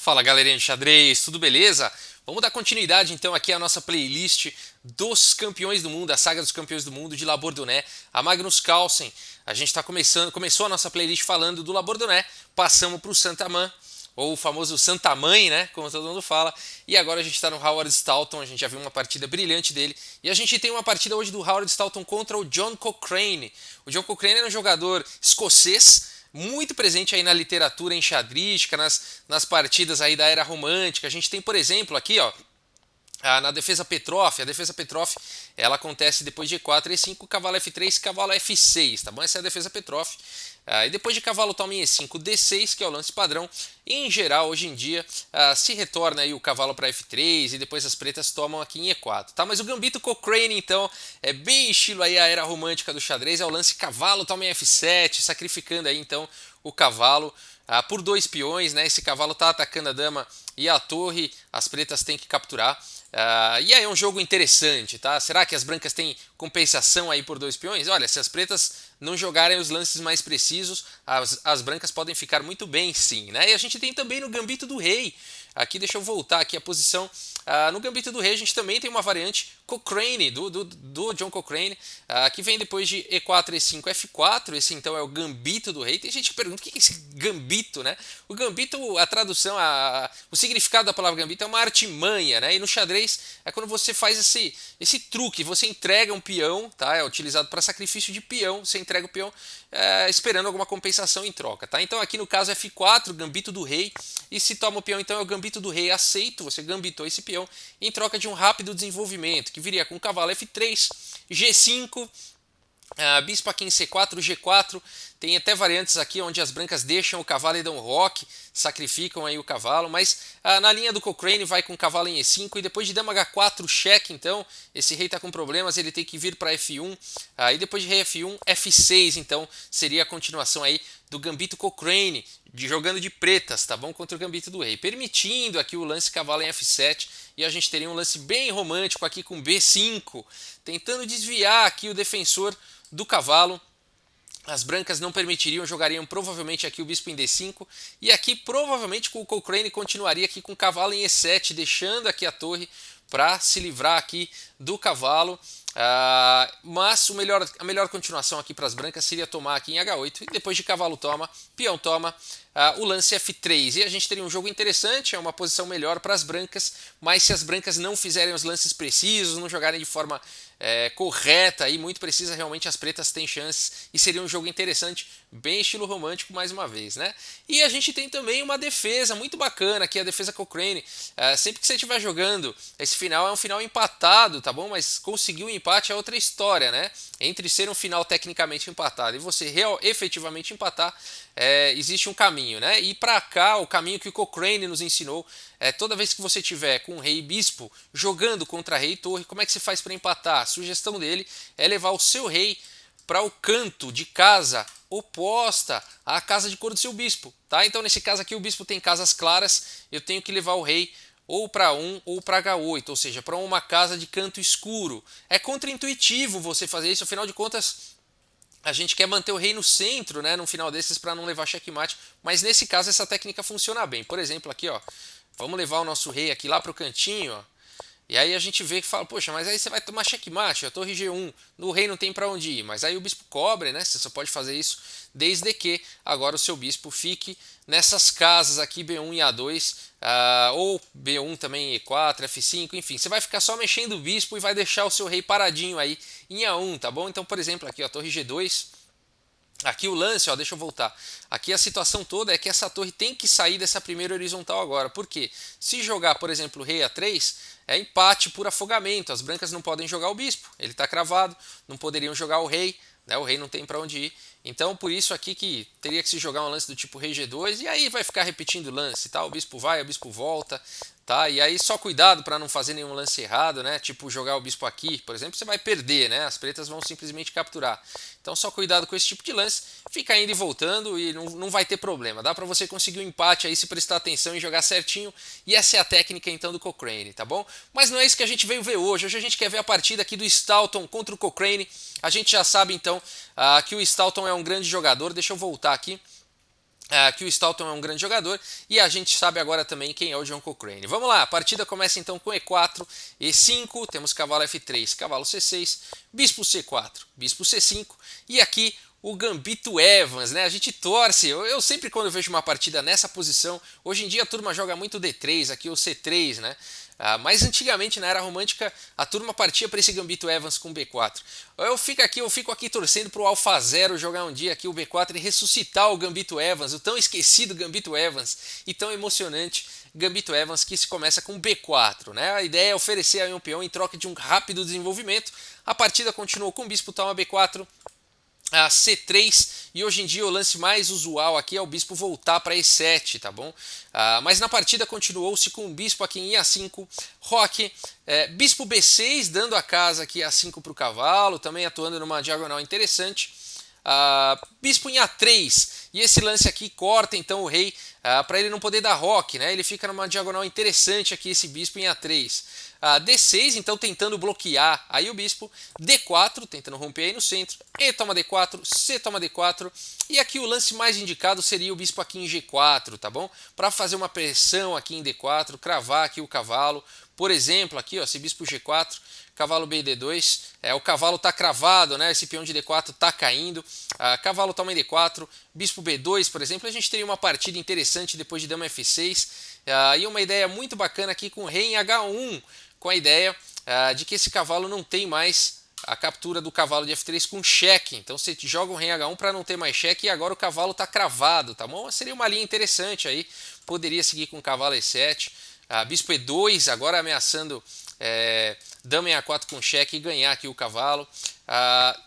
Fala galerinha de xadrez, tudo beleza? Vamos dar continuidade então aqui à nossa playlist dos campeões do mundo, a saga dos campeões do mundo de La Bourdonnais, a Magnus Carlsen. A gente está começou a nossa playlist falando do La Bourdonnais, passamos para o Santaman, ou o famoso Santa Mãe, né, como todo mundo fala, e agora a gente está no Howard Stoughton, a gente já viu uma partida brilhante dele, e a gente tem uma partida hoje do Howard Stoughton contra o John Cochrane. O John Cochrane era um jogador escocês, muito presente aí na literatura enxadrística, nas partidas aí da era romântica. A gente tem, por exemplo, aqui, ó, na defesa Petroff. A defesa Petroff, ela acontece depois de E4, E5, cavalo F3, cavalo F6, tá bom? Essa é a defesa Petroff. E depois de cavalo toma em E5, D6, que é o lance padrão. E, em geral, hoje em dia, se retorna aí o cavalo para F3 e depois as pretas tomam aqui em E4, tá? Mas o gambito Cochrane, então, é bem estilo aí a era romântica do xadrez, é o lance cavalo toma em F7, sacrificando aí, então, o cavalo por dois peões, né? Esse cavalo tá atacando a dama e a torre, as pretas têm que capturar. E aí é um jogo interessante, tá? Será que as brancas têm compensação aí por dois peões? Olha, se as pretas não jogarem os lances mais precisos, as brancas podem ficar muito bem, sim, né? E a gente tem também no gambito do rei. Aqui deixa eu voltar aqui a posição. No gambito do rei a gente também tem uma variante Cochrane, do John Cochrane, que vem depois de E4, E5, F4. Esse então é o gambito do rei. Tem gente que pergunta o que é esse gambito, né? O gambito, a tradução, o significado da palavra gambito é uma artimanha, né? E no xadrez é quando você faz esse truque, você entrega um peão, tá? É utilizado para sacrifício de peão, você entrega o peão esperando alguma compensação em troca, tá? Então aqui no caso F4, gambito do rei, e se toma o peão então é o gambito do rei aceito, você gambitou esse peão em troca de um rápido desenvolvimento, que viria com cavalo F3, G5, bispo aqui em C4, G4, tem até variantes aqui onde as brancas deixam o cavalo e dão roque, sacrificam aí o cavalo, mas na linha do Cochrane vai com cavalo em E5 e depois de dama H4, cheque, então esse rei está com problemas, ele tem que vir para F1, e depois de rei F1, F6, então seria a continuação aí do gambito Cochrane, jogando de pretas, tá bom? Contra o gambito do rei, permitindo aqui o lance cavalo em F7 e a gente teria um lance bem romântico aqui com B5, tentando desviar aqui o defensor do cavalo. As brancas não permitiriam, jogariam provavelmente aqui o bispo em D5 e aqui provavelmente o Cochrane continuaria aqui com o cavalo em E7, deixando aqui a torre para se livrar aqui do cavalo. Mas a melhor continuação aqui para as brancas seria tomar aqui em H8 e depois de cavalo toma, peão toma, o lance F3 e a gente teria um jogo interessante, é uma posição melhor para as brancas, mas se as brancas não fizerem os lances precisos, não jogarem de forma correta e muito precisa, realmente as pretas têm chances e seria um jogo interessante, bem estilo romântico mais uma vez, né? E a gente tem também uma defesa muito bacana, que é a defesa Cochrane. Sempre que você estiver jogando, esse final é um final empatado, tá bom? Mas conseguir o empate é outra história, né? Entre ser um final tecnicamente empatado e você efetivamente empatar, existe um caminho, né? E para cá, o caminho que o Cochrane nos ensinou toda vez que você tiver com rei e bispo jogando contra rei e torre, como é que você faz para empatar? A sugestão dele é levar o seu rei para o canto de casa oposta à casa de cor do seu bispo, tá? Então nesse caso aqui o bispo tem casas claras, eu tenho que levar o rei ou para 1 ou para H8, ou seja, para uma casa de canto escuro. É contraintuitivo você fazer isso, afinal de contas a gente quer manter o rei no centro, né, no final desses para não levar checkmate, mas nesse caso essa técnica funciona bem. Por exemplo, aqui, ó, vamos levar o nosso rei aqui lá para o cantinho, ó. E aí a gente vê que fala, poxa, mas aí você vai tomar checkmate, a torre G1, no rei não tem para onde ir, mas aí o bispo cobre, né? Você só pode fazer isso desde que agora o seu bispo fique nessas casas aqui B1 e A2, ou B1 também E4, F5, enfim, você vai ficar só mexendo o bispo e vai deixar o seu rei paradinho aí em A1, tá bom? Então, por exemplo, aqui, ó, a torre G2. Aqui o lance, ó, deixa eu voltar. Aqui a situação toda é que essa torre tem que sair dessa primeira horizontal agora. Por quê? Se jogar, por exemplo, o rei A3, é empate por afogamento. As brancas não podem jogar o bispo. Ele está cravado. Não poderiam jogar o rei. Né? O rei não tem para onde ir. Então, por isso aqui que teria que se jogar um lance do tipo rei G2. E aí vai ficar repetindo o lance. Tá? O bispo vai, o bispo volta. Tá? E aí só cuidado para não fazer nenhum lance errado, né? Tipo jogar o bispo aqui, por exemplo, você vai perder, né? As pretas vão simplesmente capturar. Então só cuidado com esse tipo de lance, fica indo e voltando e não vai ter problema. Dá para você conseguir um empate aí se prestar atenção e jogar certinho. E essa é a técnica então do Cochrane, tá bom? Mas não é isso que a gente veio ver hoje. Hoje a gente quer ver a partida aqui do Stoughton contra o Cochrane. A gente já sabe então que o Stoughton é um grande jogador. Deixa eu voltar aqui. que o Staunton é um grande jogador e a gente sabe agora também quem é o John Cochrane. Vamos lá, a partida começa então com E4, E5, temos cavalo F3, cavalo C6, bispo C4, bispo C5 e aqui o Gambito Evans, né? A gente torce, eu sempre quando eu vejo uma partida nessa posição, hoje em dia a turma joga muito D3, aqui o C3, né? Mas antigamente na era romântica a turma partia para esse Gambito Evans com B4. Eu fico aqui torcendo para o Alpha Zero jogar um dia aqui o B4 e ressuscitar o Gambito Evans, o tão esquecido Gambito Evans e tão emocionante Gambito Evans que se começa com B4, né? A ideia é oferecer aí um peão em troca de um rápido desenvolvimento. A partida continuou com o bispo toma B4, a C3 e hoje em dia o lance mais usual aqui é o bispo voltar para E7, tá bom? Mas na partida continuou-se com o bispo aqui em A5, roque, bispo B6 dando a casa aqui A5 para o cavalo, também atuando numa diagonal interessante. Bispo em A3 e esse lance aqui corta então o rei para ele não poder dar roque, né? Ele fica numa diagonal interessante aqui esse bispo em A3. D6 então tentando bloquear aí o bispo, D4 tentando romper aí no centro, E toma D4, C toma D4 e aqui o lance mais indicado seria o bispo aqui em G4, tá bom? Para fazer uma pressão aqui em D4, cravar aqui o cavalo, por exemplo aqui ó, esse bispo G4, cavalo B D2, o cavalo está cravado, né? Esse peão de D4 está caindo, cavalo toma em D4, bispo B2 por exemplo, a gente teria uma partida interessante depois de dama F6 e uma ideia muito bacana aqui com rei em H1, com a ideia de que esse cavalo não tem mais a captura do cavalo de F3 com cheque. Então você joga um rei H1 para não ter mais cheque e agora o cavalo está cravado, tá bom? Seria uma linha interessante aí. Poderia seguir com cavalo E7, bispo E2, agora ameaçando dama em A4 com cheque e ganhar aqui o cavalo.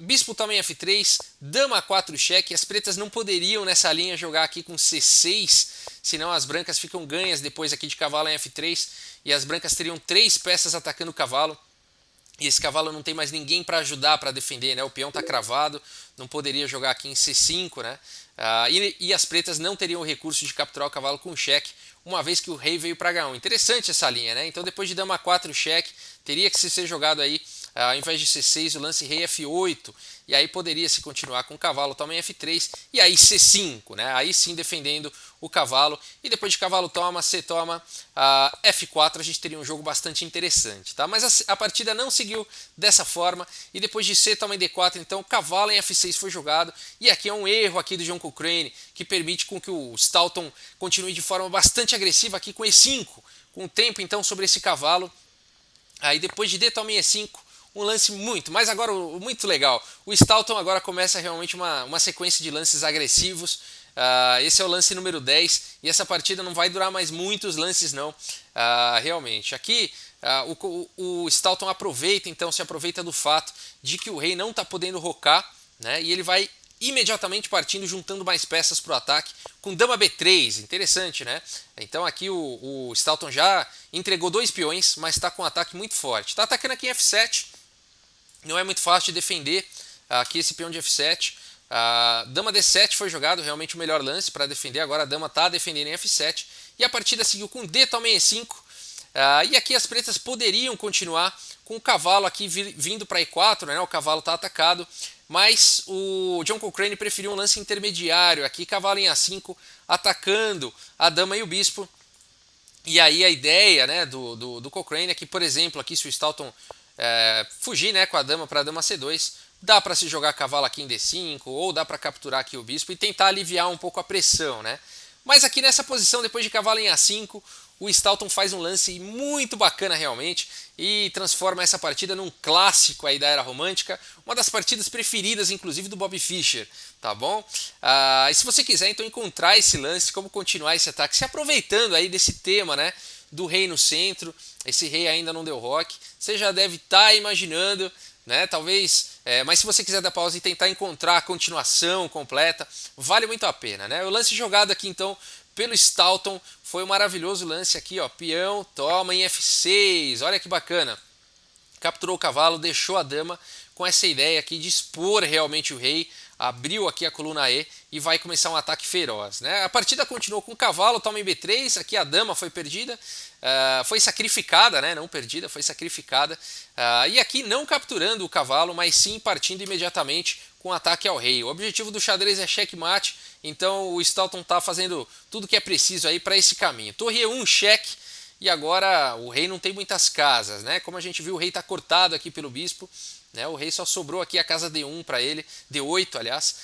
Bispo também F3, dama A4 cheque. As pretas não poderiam nessa linha jogar aqui com C6, senão as brancas ficam ganhas depois aqui de cavalo em F3 e as brancas teriam 3 peças atacando o cavalo. E esse cavalo não tem mais ninguém para ajudar, para defender, né? O peão está cravado, não poderia jogar aqui em C5, né? E as pretas não teriam o recurso de capturar o cavalo com cheque, uma vez que o rei veio para H1. Interessante essa linha, né? Então depois de dama 4 cheque, teria que ser jogado aí, ao invés de C6, o lance rei F8, e aí poderia se continuar com o cavalo toma em F3, e aí C5, né? Aí sim defendendo o cavalo, e depois de cavalo toma, C toma, F4, a gente teria um jogo bastante interessante, tá? Mas a partida não seguiu dessa forma, e depois de C toma em D4, então cavalo em F6 foi jogado, e aqui é um erro aqui do John Cochrane, que permite com que o Staunton continue de forma bastante agressiva aqui com E5, com o tempo então sobre esse cavalo. Aí depois de D toma em E5, um lance mas agora muito legal. O Staunton agora começa realmente uma sequência de lances agressivos. Esse é o lance número 10 e essa partida não vai durar mais muitos lances não, realmente. Aqui o Staunton se aproveita do fato de que o rei não está podendo rocar, né, e ele vai imediatamente partindo, juntando mais peças para o ataque, com dama B3, interessante, né? Então aqui o Staunton já entregou 2 peões, mas está com um ataque muito forte. Está atacando aqui em F7, não é muito fácil de defender aqui esse peão de F7. Dama D7 foi jogado, realmente o melhor lance para defender, agora a dama está defendendo em F7, e a partida seguiu com D toma em E5, e aqui as pretas poderiam continuar com o cavalo aqui vindo para E4, né? O cavalo está atacado, mas o John Cochrane preferiu um lance intermediário aqui, cavalo em A5, atacando a dama e o bispo. E aí a ideia, né, do Cochrane é que, por exemplo, aqui se o Staunton fugir, né, com a dama para a dama C2, dá para se jogar cavalo aqui em D5, ou dá para capturar aqui o bispo e tentar aliviar um pouco a pressão, né? Mas aqui nessa posição, depois de cavalo em A5, o Staunton faz um lance muito bacana realmente e transforma essa partida num clássico aí da era romântica, uma das partidas preferidas inclusive do Bobby Fischer, tá bom? E se você quiser então encontrar esse lance, como continuar esse ataque, se aproveitando aí desse tema, né, do rei no centro, esse rei ainda não deu roque, você já deve estar imaginando, né, talvez, mas se você quiser dar pausa e tentar encontrar a continuação completa, vale muito a pena, né? O lance jogado aqui então pelo Staunton foi um maravilhoso lance aqui, ó, peão toma em F6, olha que bacana, capturou o cavalo, deixou a dama com essa ideia aqui de expor realmente o rei abriu aqui a coluna E e vai começar um ataque feroz, né? A partida continuou com o cavalo, toma em B3, aqui a dama foi perdida, foi sacrificada, né? Não perdida, foi sacrificada, e aqui não capturando o cavalo, mas sim partindo imediatamente com ataque ao rei. O objetivo do xadrez é checkmate, então o Staunton está fazendo tudo que é preciso aí para esse caminho. Torre E1, cheque, e agora o rei não tem muitas casas, né? Como a gente viu, o rei está cortado aqui pelo bispo, né? O rei só sobrou aqui a casa D1 para ele, D8 aliás.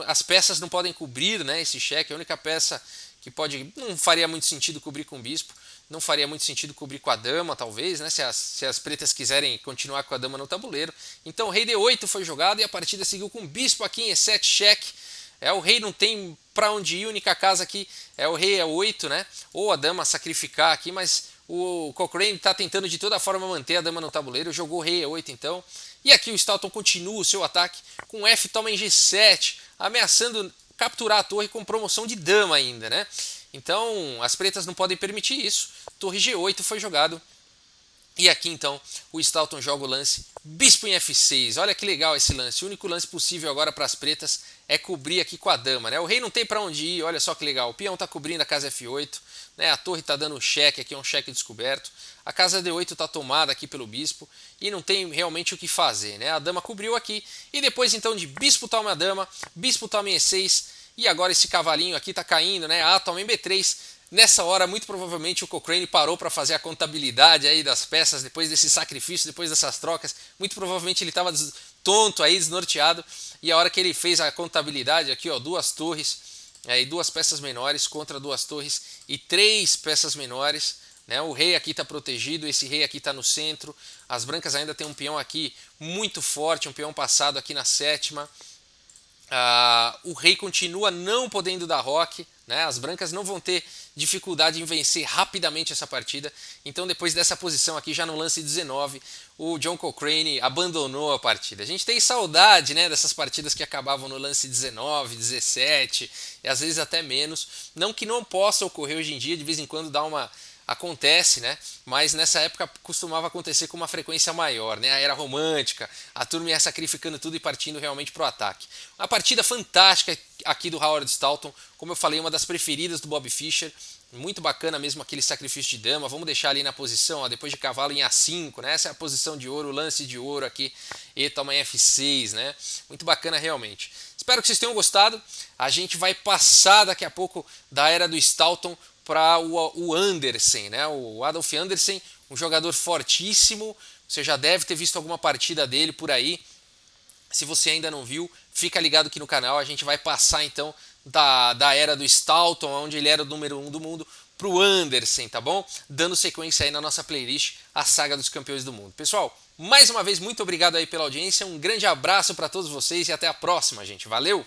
As peças não podem cobrir, né, esse cheque, a única peça que pode, não faria muito sentido cobrir com o bispo, não faria muito sentido cobrir com a dama, talvez, né, se as pretas quiserem continuar com a dama no tabuleiro. Então o rei D8 foi jogado e a partida seguiu com o bispo aqui em E7, cheque. O rei não tem para onde ir, a única casa aqui é o rei E8, né? Ou a dama sacrificar aqui, mas o Cochrane está tentando de toda forma manter a dama no tabuleiro, jogou o rei E8 então. E aqui o Staunton continua o seu ataque com F toma em G7, ameaçando capturar a torre com promoção de dama ainda, né? Então as pretas não podem permitir isso. Torre G8 foi jogado. E aqui então o Staunton joga o lance bispo em F6. Olha que legal esse lance. O único lance possível agora para as pretas é cobrir aqui com a dama, né? O rei não tem para onde ir. Olha só que legal. O peão está cobrindo a casa F8, né? A torre está dando um cheque aqui, um cheque descoberto. A casa D8 está tomada aqui pelo bispo e não tem realmente o que fazer, né? A dama cobriu aqui e depois então de bispo toma a dama, bispo toma em E6 e agora esse cavalinho aqui está caindo, né? A toma em B3. Nessa hora, muito provavelmente, o Cochrane parou para fazer a contabilidade aí das peças, depois desse sacrifício, depois dessas trocas. Muito provavelmente ele estava tonto aí, desnorteado. E a hora que ele fez a contabilidade aqui, ó, duas torres, e duas peças menores contra duas torres e três peças menores, né? O rei aqui está protegido, esse rei aqui está no centro. As brancas ainda tem um peão aqui muito forte, um peão passado aqui na sétima. O rei continua não podendo dar roque, né? As brancas não vão ter dificuldade em vencer rapidamente essa partida. Então depois dessa posição aqui, já no lance 19, o John Cochrane abandonou a partida. A gente tem saudade, né, dessas partidas que acabavam no lance 19, 17 e às vezes até menos. Não que não possa ocorrer hoje em dia, de vez em quando acontece, né? Mas nessa época costumava acontecer com uma frequência maior, né? A era romântica, a turma ia sacrificando tudo e partindo realmente para o ataque. Uma partida fantástica aqui do Howard Staunton, como eu falei, uma das preferidas do Bob Fischer, muito bacana mesmo aquele sacrifício de dama. Vamos deixar ali na posição, ó, depois de cavalo em A5, né? Essa é a posição de ouro, o lance de ouro aqui, e toma em F6, né? Muito bacana realmente. Espero que vocês tenham gostado. A gente vai passar daqui a pouco da era do Staunton para o Andersen, né? O Adolf Andersen, um jogador fortíssimo. Você já deve ter visto alguma partida dele por aí. Se você ainda não viu, fica ligado aqui no canal. A gente vai passar então da era do Staunton, onde ele era o número 1 do mundo, para o Andersen, tá bom? Dando sequência aí na nossa playlist, a saga dos campeões do mundo. Pessoal, mais uma vez, muito obrigado aí pela audiência. Um grande abraço para todos vocês e até a próxima, gente. Valeu!